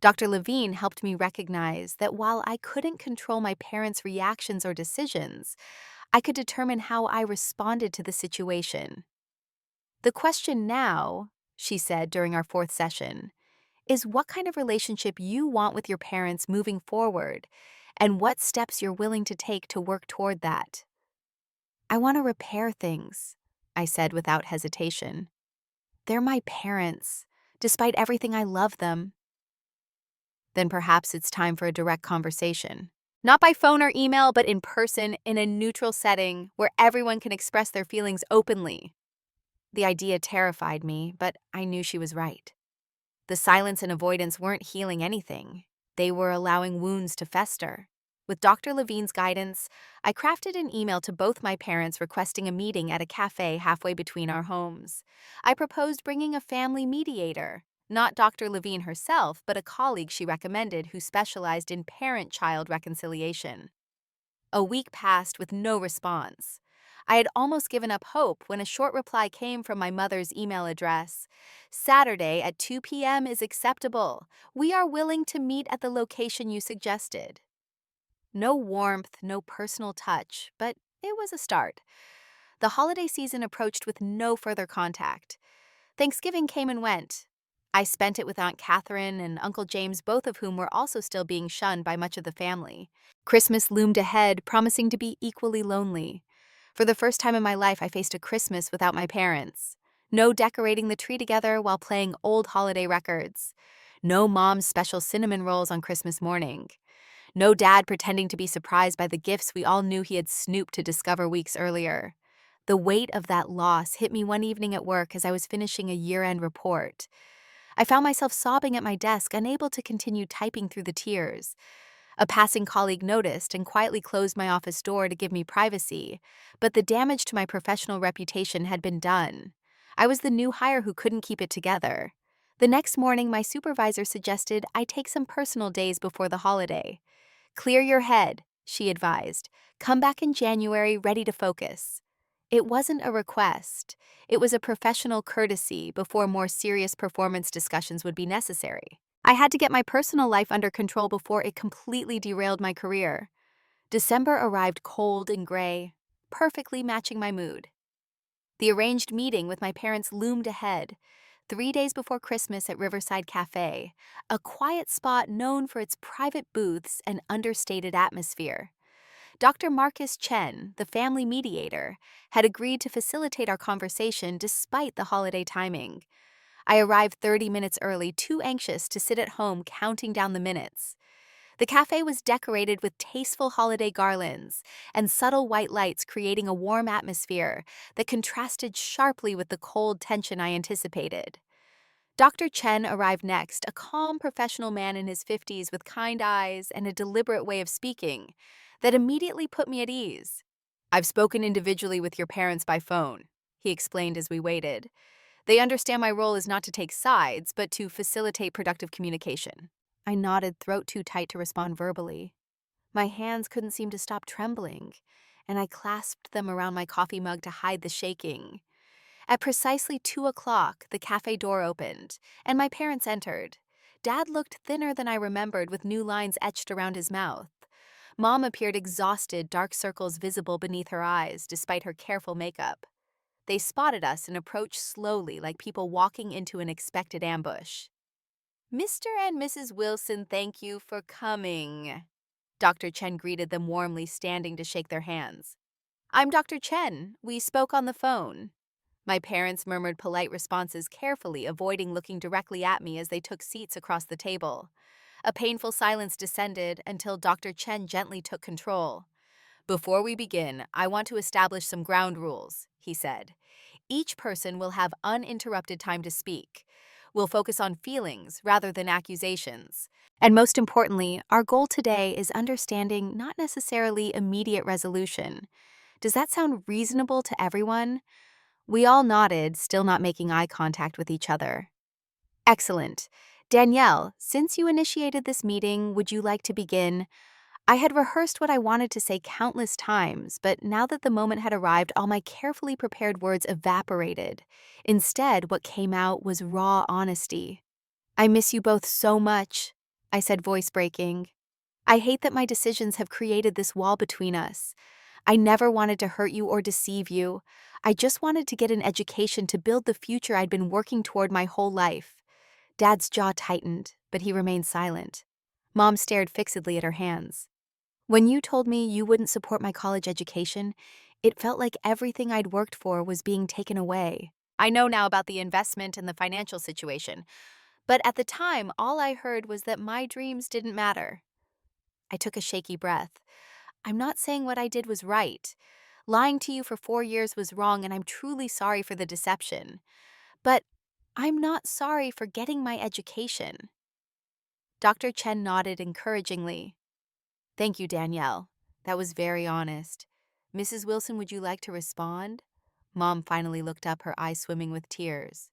Dr. Levine helped me recognize that while I couldn't control my parents' reactions or decisions, I could determine how I responded to the situation. "The question now," she said during our fourth session, "is what kind of relationship you want with your parents moving forward, and what steps you're willing to take to work toward that." "I want to repair things," I said without hesitation. "They're my parents. Despite everything, I love them." "Then perhaps it's time for a direct conversation. Not by phone or email, but in person, in a neutral setting where everyone can express their feelings openly." The idea terrified me, but I knew she was right. The silence and avoidance weren't healing anything. They were allowing wounds to fester. With Dr. Levine's guidance, I crafted an email to both my parents requesting a meeting at a cafe halfway between our homes. I proposed bringing a family mediator, not Dr. Levine herself, but a colleague she recommended who specialized in parent-child reconciliation. A week passed with no response. I had almost given up hope when a short reply came from my mother's email address. "Saturday at 2 p.m. is acceptable. We are willing to meet at the location you suggested." No warmth, no personal touch, but it was a start. The holiday season approached with no further contact. Thanksgiving came and went. I spent it with Aunt Catherine and Uncle James, both of whom were also still being shunned by much of the family. Christmas loomed ahead, promising to be equally lonely. For the first time in my life, I faced a Christmas without my parents. No decorating the tree together while playing old holiday records. No mom's special cinnamon rolls on Christmas morning. No dad pretending to be surprised by the gifts we all knew he had snooped to discover weeks earlier. The weight of that loss hit me one evening at work as I was finishing a year-end report. I found myself sobbing at my desk, unable to continue typing through the tears. A passing colleague noticed and quietly closed my office door to give me privacy, but the damage to my professional reputation had been done. I was the new hire who couldn't keep it together. The next morning, my supervisor suggested I take some personal days before the holiday. "Clear your head," she advised. "Come back in January ready to focus." It wasn't a request. It was a professional courtesy before more serious performance discussions would be necessary. I had to get my personal life under control before it completely derailed my career. December arrived cold and gray, perfectly matching my mood. The arranged meeting with my parents loomed ahead, 3 days before Christmas at Riverside Cafe, a quiet spot known for its private booths and understated atmosphere. Dr. Marcus Chen, the family mediator, had agreed to facilitate our conversation despite the holiday timing. I arrived 30 minutes early, too anxious to sit at home counting down the minutes. The cafe was decorated with tasteful holiday garlands and subtle white lights, creating a warm atmosphere that contrasted sharply with the cold tension I anticipated. Dr. Chen arrived next, a calm professional man in his 50s with kind eyes and a deliberate way of speaking that immediately put me at ease. "I've spoken individually with your parents by phone," he explained as we waited. They understand my role is not to take sides, but to facilitate productive communication. I nodded, throat too tight to respond verbally. My hands couldn't seem to stop trembling, and I clasped them around my coffee mug to hide the shaking. At precisely 2 o'clock, the cafe door opened, and my parents entered. Dad looked thinner than I remembered, with new lines etched around his mouth. Mom appeared exhausted, dark circles visible beneath her eyes, despite her careful makeup. They spotted us and approached slowly, like people walking into an expected ambush. "Mr. and Mrs. Wilson, thank you for coming." Dr. Chen greeted them warmly, standing to shake their hands. "I'm Dr. Chen. We spoke on the phone." My parents murmured polite responses, carefully avoiding looking directly at me as they took seats across the table. A painful silence descended until Dr. Chen gently took control. "Before we begin, I want to establish some ground rules," he said. "Each person will have uninterrupted time to speak. We'll focus on feelings rather than accusations. And most importantly, our goal today is understanding, not necessarily immediate resolution. Does that sound reasonable to everyone?" We all nodded, still not making eye contact with each other. "Excellent. Danielle, since you initiated this meeting, would you like to begin?" I had rehearsed what I wanted to say countless times, but now that the moment had arrived, all my carefully prepared words evaporated. Instead, what came out was raw honesty. "I miss you both so much," I said, voice breaking. "I hate that my decisions have created this wall between us. I never wanted to hurt you or deceive you. I just wanted to get an education to build the future I'd been working toward my whole life." Dad's jaw tightened, but he remained silent. Mom stared fixedly at her hands. "When you told me you wouldn't support my college education, it felt like everything I'd worked for was being taken away. I know now about the investment and the financial situation, but at the time, all I heard was that my dreams didn't matter." I took a shaky breath. "I'm not saying what I did was right. Lying to you for 4 years was wrong, and I'm truly sorry for the deception. But I'm not sorry for getting my education." Dr. Chen nodded encouragingly. "Thank you, Danielle. That was very honest. Mrs. Wilson, would you like to respond?" Mom finally looked up, her eyes swimming with tears.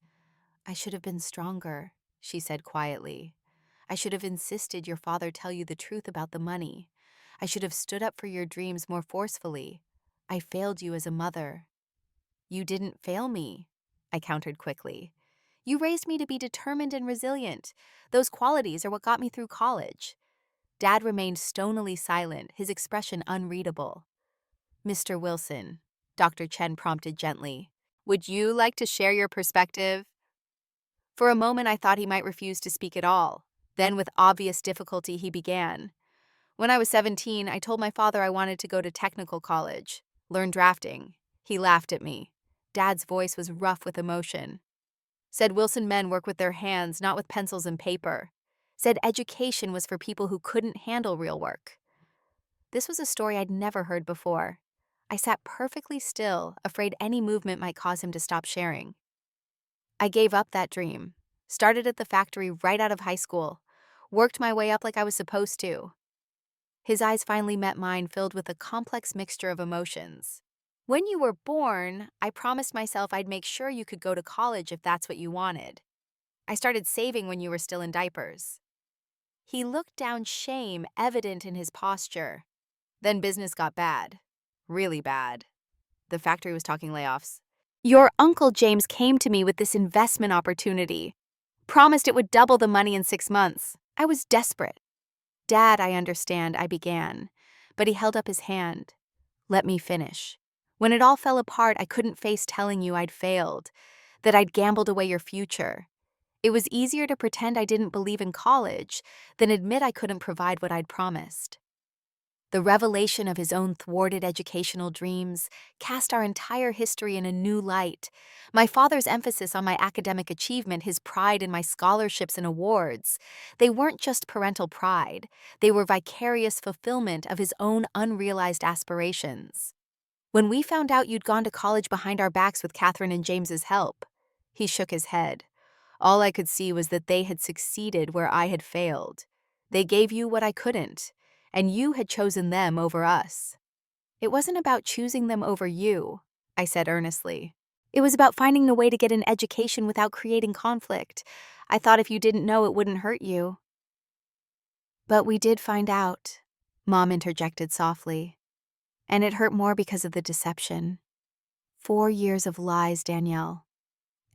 "I should have been stronger," she said quietly. "I should have insisted your father tell you the truth about the money. I should have stood up for your dreams more forcefully. I failed you as a mother." "You didn't fail me," I countered quickly. "You raised me to be determined and resilient. Those qualities are what got me through college." Dad remained stonily silent, his expression unreadable. "Mr. Wilson," Dr. Chen prompted gently, "would you like to share your perspective?" For a moment, I thought he might refuse to speak at all. Then, with obvious difficulty, he began. "When I was 17, I told my father I wanted to go to technical college, learn drafting. He laughed at me." Dad's voice was rough with emotion. "Said Wilson men work with their hands, not with pencils and paper. Said education was for people who couldn't handle real work." This was a story I'd never heard before. I sat perfectly still, afraid any movement might cause him to stop sharing. "I gave up that dream. Started at the factory right out of high school. Worked my way up like I was supposed to." His eyes finally met mine, filled with a complex mixture of emotions. "When you were born, I promised myself I'd make sure you could go to college if that's what you wanted. I started saving when you were still in diapers." He looked down, shame evident in his posture. "Then business got bad. Really bad. The factory was talking layoffs. Your Uncle James came to me with this investment opportunity. Promised it would double the money in 6 months. I was desperate." "Dad, I understand," I began, but he held up his hand. "Let me finish. When it all fell apart, I couldn't face telling you I'd failed, that I'd gambled away your future. It was easier to pretend I didn't believe in college than admit I couldn't provide what I'd promised." The revelation of his own thwarted educational dreams cast our entire history in a new light. My father's emphasis on my academic achievement, his pride in my scholarships and awards, they weren't just parental pride, they were vicarious fulfillment of his own unrealized aspirations. "When we found out you'd gone to college behind our backs with Catherine and James's help," he shook his head. "All I could see was that they had succeeded where I had failed. They gave you what I couldn't, and you had chosen them over us." "It wasn't about choosing them over you," I said earnestly. It was about finding a way to get an education without creating conflict. I thought if you didn't know, it wouldn't hurt you. But we did find out, Mom interjected softly. And it hurt more because of the deception. 4 years of lies, Danielle.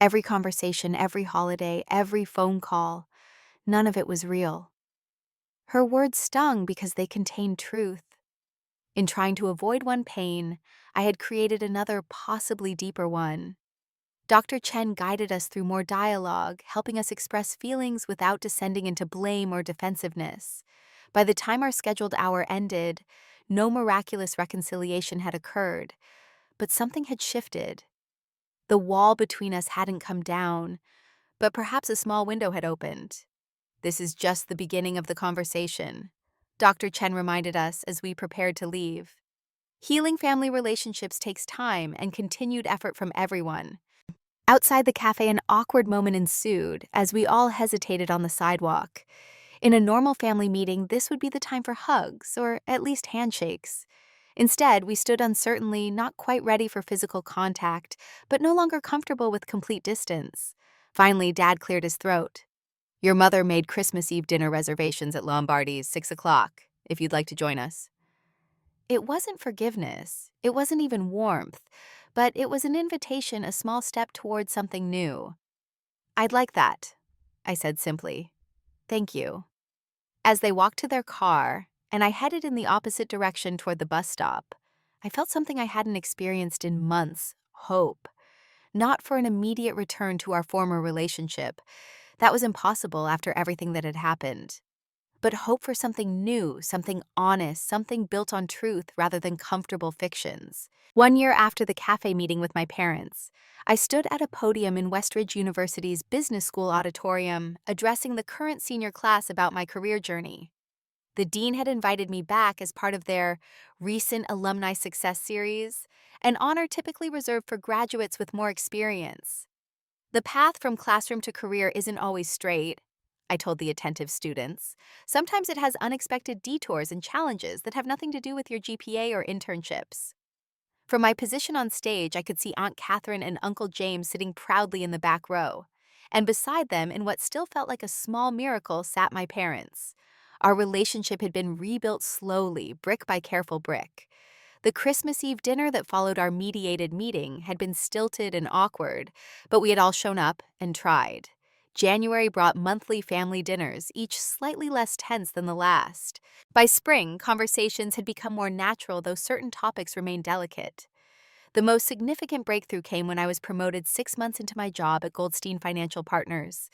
Every conversation, every holiday, every phone call, none of it was real. Her words stung because they contained truth. In trying to avoid one pain, I had created another, possibly deeper one. Dr. Chen guided us through more dialogue, helping us express feelings without descending into blame or defensiveness. By the time our scheduled hour ended, no miraculous reconciliation had occurred, but something had shifted. The wall between us hadn't come down, but perhaps a small window had opened. This is just the beginning of the conversation, Dr. Chen reminded us as we prepared to leave. Healing family relationships takes time and continued effort from everyone. Outside the cafe, an awkward moment ensued as we all hesitated on the sidewalk. In a normal family meeting, this would be the time for hugs, or at least handshakes. Instead, we stood uncertainly, not quite ready for physical contact, but no longer comfortable with complete distance. Finally, Dad cleared his throat. Your mother made Christmas Eve dinner reservations at Lombardi's, 6 o'clock, if you'd like to join us. It wasn't forgiveness. It wasn't even warmth. But it was an invitation, a small step towards something new. I'd like that, I said simply. Thank you. As they walked to their car, and I headed in the opposite direction toward the bus stop, I felt something I hadn't experienced in months, hope. Not for an immediate return to our former relationship. That was impossible after everything that had happened. But hope for something new, something honest, something built on truth rather than comfortable fictions. 1 year after the cafe meeting with my parents, I stood at a podium in Westridge University's business school auditorium, addressing the current senior class about my career journey. The dean had invited me back as part of their recent alumni success series, an honor typically reserved for graduates with more experience. The path from classroom to career isn't always straight, I told the attentive students. Sometimes it has unexpected detours and challenges that have nothing to do with your GPA or internships. From my position on stage, I could see Aunt Catherine and Uncle James sitting proudly in the back row. And beside them, in what still felt like a small miracle, sat my parents. Our relationship had been rebuilt slowly, brick by careful brick. The Christmas Eve dinner that followed our mediated meeting had been stilted and awkward, but we had all shown up and tried. January brought monthly family dinners, each slightly less tense than the last. By spring, conversations had become more natural, though certain topics remained delicate. The most significant breakthrough came when I was promoted 6 months into my job at Goldstein Financial Partners.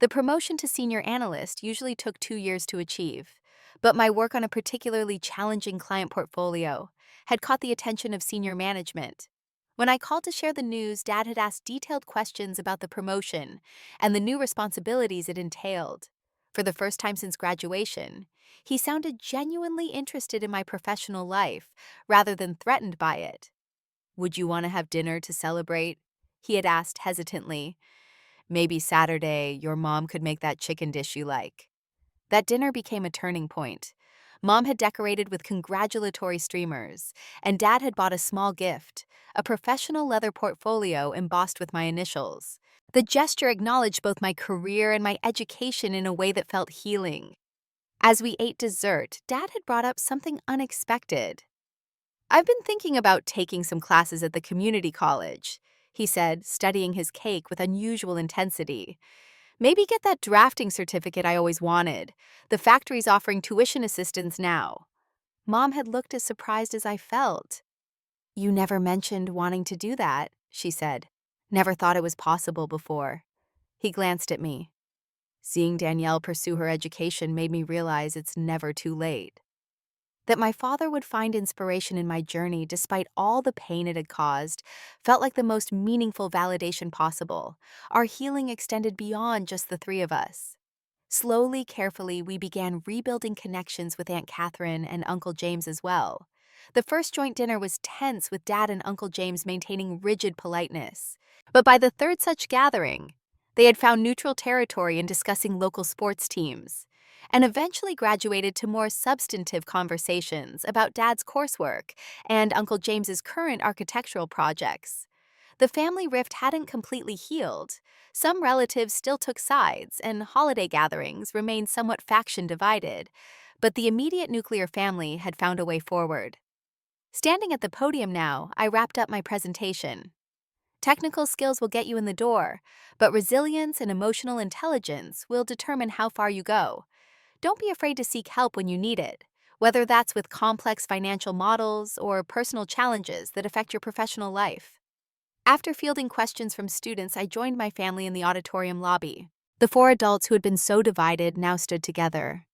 The promotion to senior analyst usually took 2 years to achieve, but my work on a particularly challenging client portfolio had caught the attention of senior management. When I called to share the news, Dad had asked detailed questions about the promotion and the new responsibilities it entailed. For the first time since graduation, he sounded genuinely interested in my professional life rather than threatened by it. Would you want to have dinner to celebrate? He had asked hesitantly. Maybe Saturday, your mom could make that chicken dish you like. That dinner became a turning point. Mom had decorated with congratulatory streamers, and Dad had bought a small gift, a professional leather portfolio embossed with my initials. The gesture acknowledged both my career and my education in a way that felt healing. As we ate dessert, Dad had brought up something unexpected. I've been thinking about taking some classes at the community college, he said, studying his cake with unusual intensity. Maybe get that drafting certificate I always wanted. The factory's offering tuition assistance now. Mom had looked as surprised as I felt. You never mentioned wanting to do that, she said. Never thought it was possible before. He glanced at me. Seeing Danielle pursue her education made me realize it's never too late. That my father would find inspiration in my journey despite all the pain it had caused felt like the most meaningful validation possible. Our healing extended beyond just the three of us. Slowly, carefully, we began rebuilding connections with Aunt Catherine and Uncle James as well. The first joint dinner was tense, with Dad and Uncle James maintaining rigid politeness. But by the third such gathering, they had found neutral territory in discussing local sports teams, and eventually graduated to more substantive conversations about Dad's coursework and Uncle James's current architectural projects. The family rift hadn't completely healed. Some relatives still took sides, and holiday gatherings remained somewhat faction divided, but the immediate nuclear family had found a way forward. Standing at the podium now, I wrapped up my presentation. Technical skills will get you in the door, but resilience and emotional intelligence will determine how far you go. Don't be afraid to seek help when you need it, whether that's with complex financial models or personal challenges that affect your professional life. After fielding questions from students, I joined my family in the auditorium lobby. The four adults who had been so divided now stood together.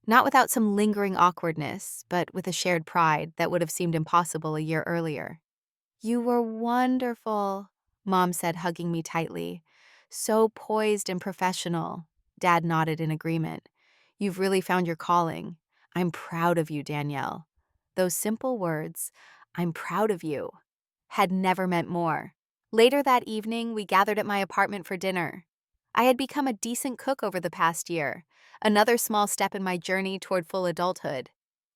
Not without some lingering awkwardness, but with a shared pride that would have seemed impossible a year earlier. "You were wonderful," Mom said, hugging me tightly. "So poised and professional." Dad nodded in agreement. "You've really found your calling. I'm proud of you, Danielle." Those simple words, "I'm proud of you," had never meant more. Later that evening, we gathered at my apartment for dinner. I had become a decent cook over the past year, another small step in my journey toward full adulthood.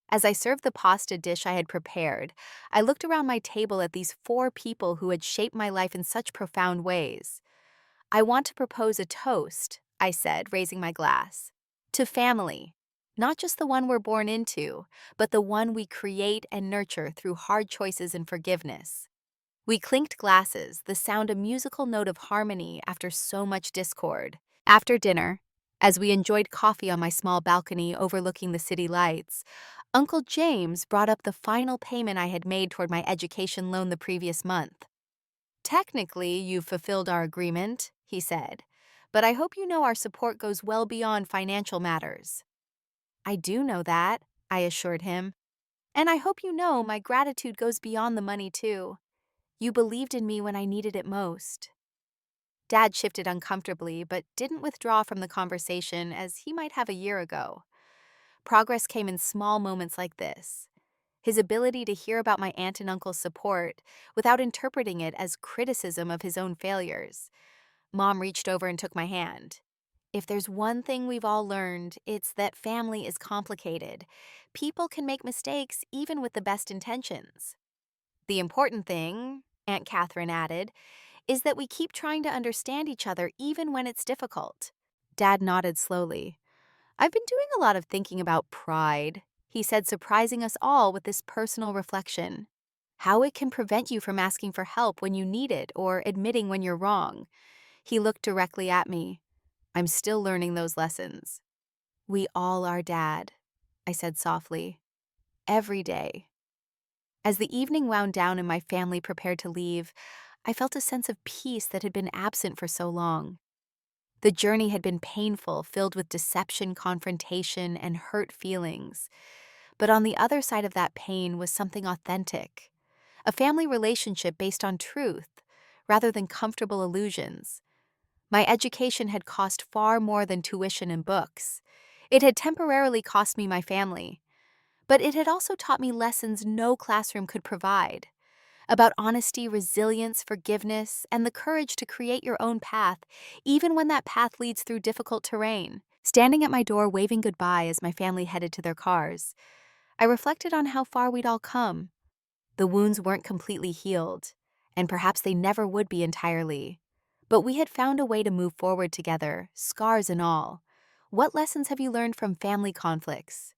As I served the pasta dish I had prepared, I looked around my table at these four people who had shaped my life in such profound ways. "I want to propose a toast," I said, raising my glass. "To family. Not just the one we're born into, but the one we create and nurture through hard choices and forgiveness." We clinked glasses, the sound a musical note of harmony after so much discord. After dinner, as we enjoyed coffee on my small balcony overlooking the city lights, Uncle James brought up the final payment I had made toward my education loan the previous month. "Technically, you've fulfilled our agreement," he said, "but I hope you know our support goes well beyond financial matters." "I do know that," I assured him. "And I hope you know my gratitude goes beyond the money, too. You believed in me when I needed it most." Dad shifted uncomfortably, but didn't withdraw from the conversation as he might have a year ago. Progress came in small moments like this. His ability to hear about my aunt and uncle's support without interpreting it as criticism of his own failures. Mom reached over and took my hand. "If there's one thing we've all learned, it's that family is complicated. People can make mistakes even with the best intentions. The important thing," Aunt Catherine added, "is that we keep trying to understand each other even when it's difficult." Dad nodded slowly. "I've been doing a lot of thinking about pride," he said, surprising us all with this personal reflection. "How it can prevent you from asking for help when you need it or admitting when you're wrong." He looked directly at me. "I'm still learning those lessons." "We all are, Dad," I said softly. "Every day." As the evening wound down and my family prepared to leave, I felt a sense of peace that had been absent for so long. The journey had been painful, filled with deception, confrontation, and hurt feelings. But on the other side of that pain was something authentic, a family relationship based on truth, rather than comfortable illusions. My education had cost far more than tuition and books. It had temporarily cost me my family, but it had also taught me lessons no classroom could provide, about honesty, resilience, forgiveness, and the courage to create your own path, even when that path leads through difficult terrain. Standing at my door waving goodbye as my family headed to their cars, I reflected on how far we'd all come. The wounds weren't completely healed, and perhaps they never would be entirely. But we had found a way to move forward together, scars and all. What lessons have you learned from family conflicts?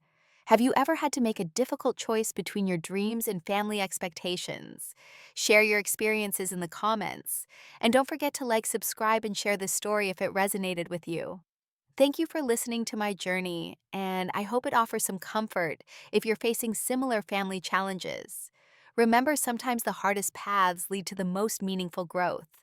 Have you ever had to make a difficult choice between your dreams and family expectations? Share your experiences in the comments. And don't forget to like, subscribe, and share this story if it resonated with you. Thank you for listening to my journey, and I hope it offers some comfort if you're facing similar family challenges. Remember, sometimes the hardest paths lead to the most meaningful growth.